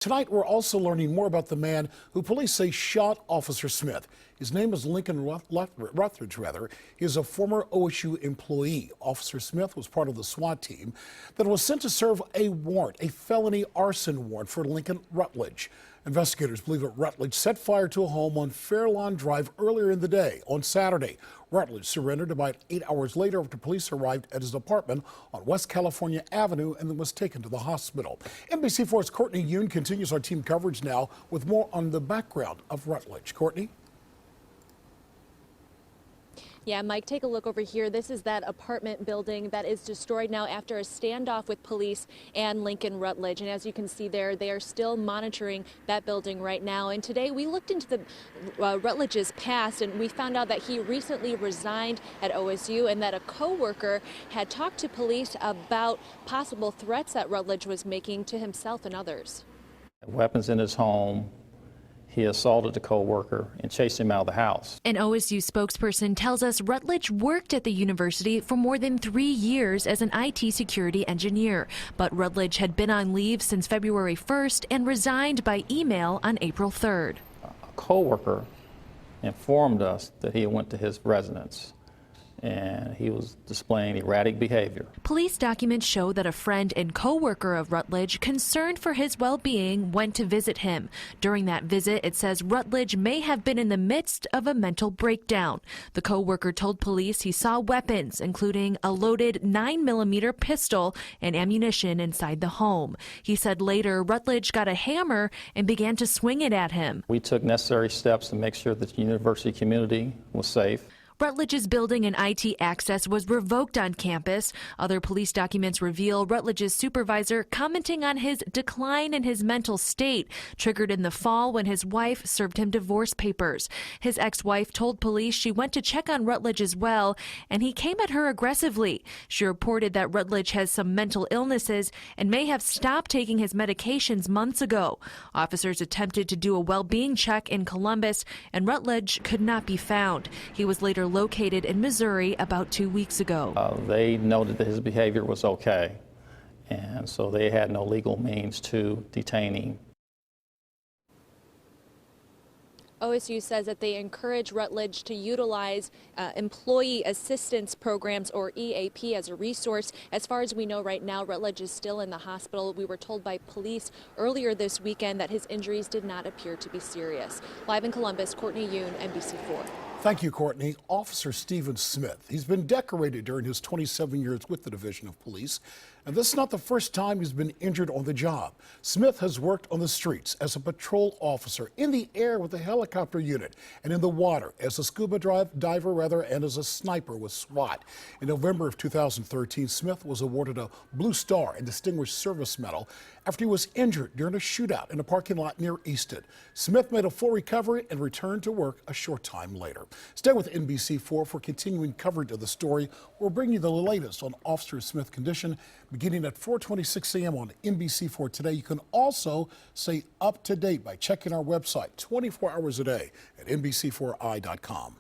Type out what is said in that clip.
Tonight, we're also learning more about the man who police say shot Officer Smith. His name is Lincoln Rutledge. He is a former OSU employee. Officer Smith was part of the SWAT team that was sent to serve a warrant, a felony arson warrant for Lincoln Rutledge. Investigators believe that Rutledge set fire to a home on Fairlawn Drive earlier in the day on Saturday. Rutledge surrendered about 8 hours later after police arrived at his apartment on West California Avenue and then was taken to the hospital. NBC4's Courtney Yoon continues our team coverage now with more on the background of Rutledge. Courtney? Yeah, Mike, take a look over here. This is that apartment building that is destroyed now after a standoff with police and Lincoln Rutledge. And as you can see there, they are still monitoring that building right now. And today we looked into the Rutledge's past, and we found out that he recently resigned at OSU and that a co-worker had talked to police about possible threats that Rutledge was making to himself and others. Weapons in his home. He assaulted a co-worker and chased him out of the house. An OSU spokesperson tells us Rutledge worked at the university for more than 3 years as an IT security engineer. But Rutledge had been on leave since February 1st and resigned by email on April 3rd. A co-worker informed us that he went to his residence and he was displaying erratic behavior. Police documents show that a friend and co-worker of Rutledge, concerned for his well-being, went to visit him. During that visit, it says Rutledge may have been in the midst of a mental breakdown. The co-worker told police he saw weapons, including a loaded 9mm pistol and ammunition inside the home. He said later Rutledge got a hammer and began to swing it at him. We took necessary steps to make sure that the university community was safe. Rutledge's building and IT access was revoked on campus. Other police documents reveal Rutledge's supervisor commenting on his decline in his mental state, triggered in the fall when his wife served him divorce papers. His ex-wife told police she went to check on Rutledge as well, and he came at her aggressively. She reported that Rutledge has some mental illnesses and may have stopped taking his medications months ago. Officers attempted to do a well-being check in Columbus, and Rutledge could not be found. He was later located in Missouri about 2 weeks ago. They noted that his behavior was okay, and so they had no legal means to detain him. OSU says that they encourage Rutledge to utilize employee assistance programs, or EAP, as a resource. As far as we know right now, Rutledge is still in the hospital. We were told by police earlier this weekend that his injuries did not appear to be serious. Live in Columbus, Courtney Yoon, NBC4. Thank you, Courtney. Officer Stephen Smith. He's been decorated during his 27 years with the Division of Police, and this is not the first time he's been injured on the job. Smith has worked on the streets as a patrol officer, in the air with a helicopter unit, and in the water as a scuba diver, and as a sniper with SWAT. In November of 2013, Smith was awarded a Blue Star and Distinguished Service Medal after he was injured during a shootout in a parking lot near Easton. Smith made a full recovery and returned to work a short time later. Stay with NBC4 for continuing coverage of the story. We'll bring you the latest on Officer Smith's condition beginning at 4:26 a.m. on NBC4 Today. You can also stay up to date by checking our website 24 hours a day at NBC4i.com.